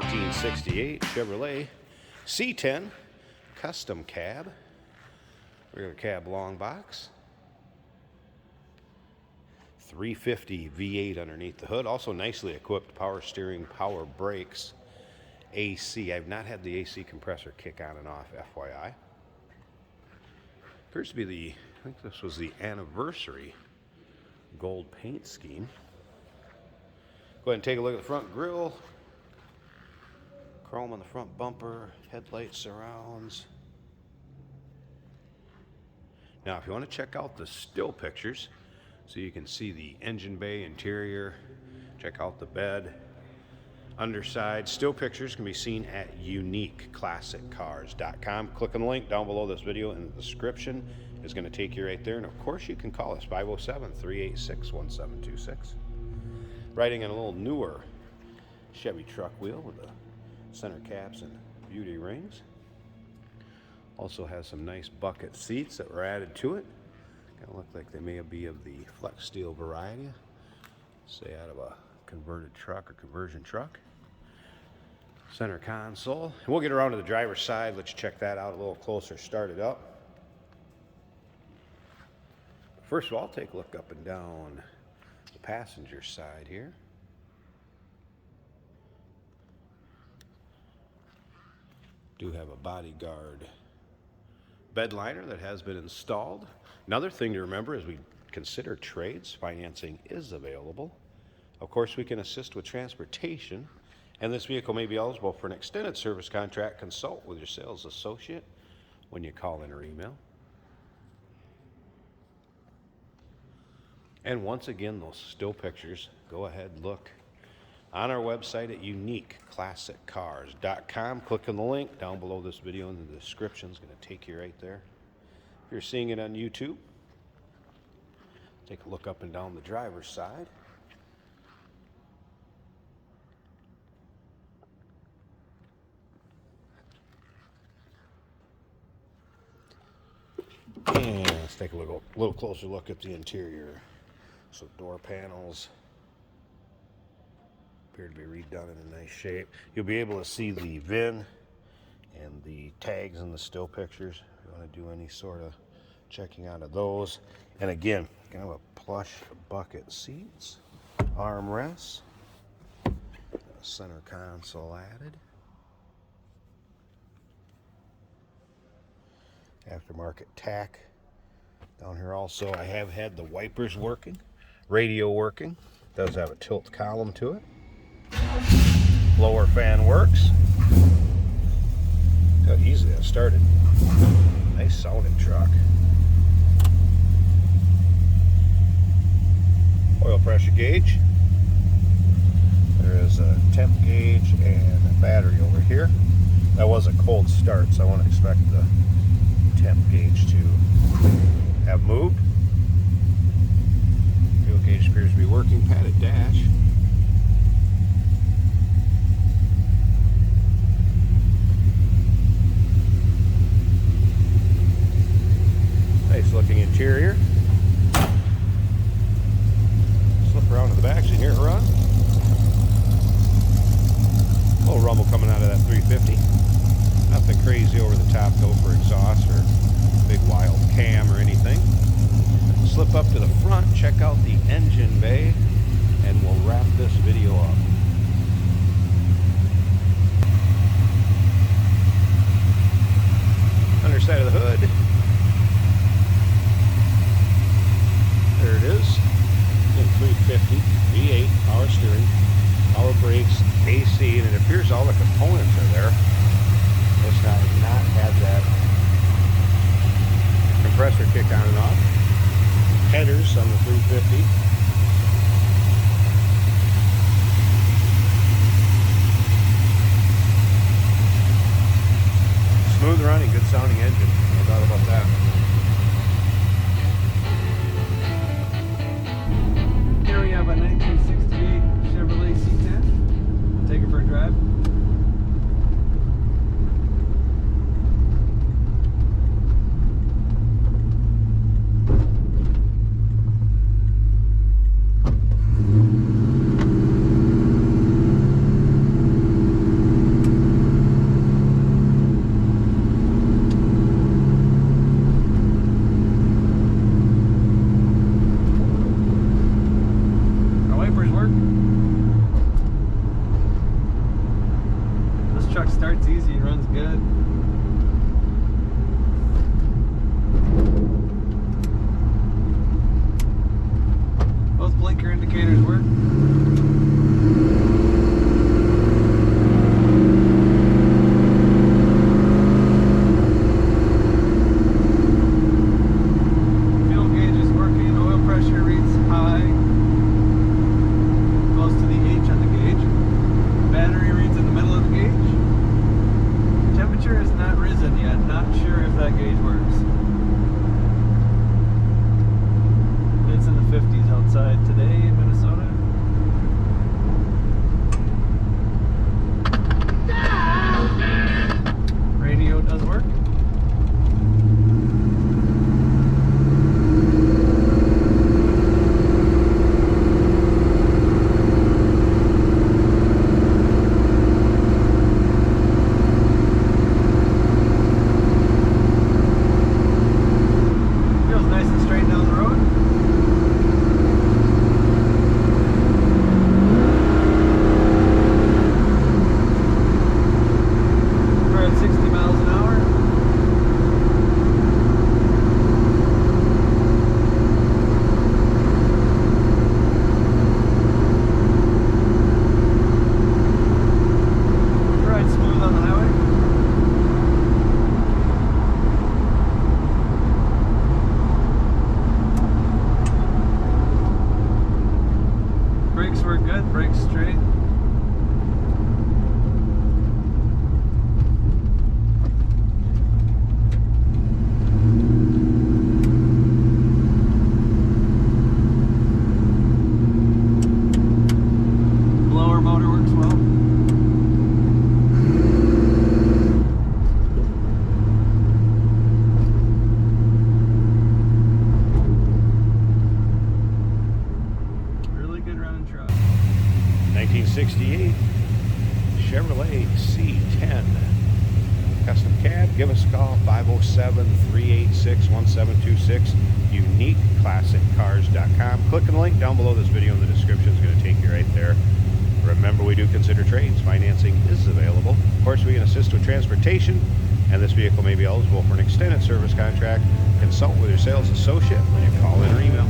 1968 Chevrolet C10 custom cab, rear cab long box, 350 V8 underneath the hood, also nicely equipped power steering, power brakes, AC. I've not had the AC compressor kick on and off, FYI. Appears to be the, I think this was the anniversary gold paint scheme. Go ahead and take a look at the front grille. Chrome on the front bumper, headlight surrounds. Now, if you want to check out the still pictures, so you can see the engine bay interior, check out the bed, underside. Still pictures can be seen at uniqueclassiccars.com. Click on the link down below this video in the description. It's going to take you right there. And of course, you can call us 507-386-1726. Riding on a little newer Chevy truck wheel with the center caps and beauty rings. Also has some nice bucket seats that were added to it. Kind of look like they may be of the flex steel variety, say out of a converted truck or conversion truck. Center console. And we'll get around to the driver's side, let you check that out a little closer, start it up. First of all, take a look up and down the passenger side here. Do have a bodyguard bed liner that has been installed. Another thing to remember as we consider trades, financing is available. Of course, we can assist with transportation, and this vehicle may be eligible for an extended service contract. Consult with your sales associate when you call in or email. And once again, those still pictures, go ahead, look on our website at uniqueclassiccars.com. Click on the link down below this video in the description. It's going to take you right there. If you're seeing it on YouTube, take a look up and down the driver's side. And let's take a little closer look at the interior. So door panels appear to be redone in a nice shape. You'll be able to see the VIN and the tags in the still pictures if you want to do any sort of checking out of those. And again, kind of a plush bucket seats, armrests, center console added. Aftermarket tack. Down here also I have had the wipers working, radio working. Does have a tilt column to it. Blower fan works. Look how easily that started. Nice sounding truck. Oil pressure gauge. There is a temp gauge and a battery over here. That was a cold start, so I wouldn't expect the temp gauge to have moved. Fuel gauge appears to be working. Padded dash. Nice looking interior. Slip around to the back so you can hear it run. A little rumble coming out of that 350. Nothing crazy over the top though for exhaust or big wild cam or anything. Slip up to the front, check out the engine bay, and we'll wrap this video up. Underside of the hood. There it is. 350 V8 power steering, power brakes, AC, and it appears all the components are there. This guy has not had that compressor kick on and off. Headers on the 350. Smooth running, good sounding engine. No doubt about that. Here we have a 1968 Chevrolet C10. Take it for a drive. Trigger indicators work. Fuel gauge is working. Oil pressure reads high, close to the H on the gauge. Battery reads in the middle of the gauge. Temperature has not risen yet. Not sure if that gauge works. It's in the 50s outside today in Minnesota. Radio does work. Feels nice and straight down the road. We're at 60 miles an hour. Ride smooth on the highway. Brakes work good, brakes straight. Blower motor works well. Really good running truck. 1968 Chevrolet C10 custom cab. Give us a call, 507-386-1726, uniqueclassiccars.com. Click on the link down below this video in the description. It's going to take you right there. Remember, we do consider trades. Financing is available. Of course, we can assist with transportation, and this vehicle may be eligible for an extended service contract. Consult with your sales associate when you call in or email.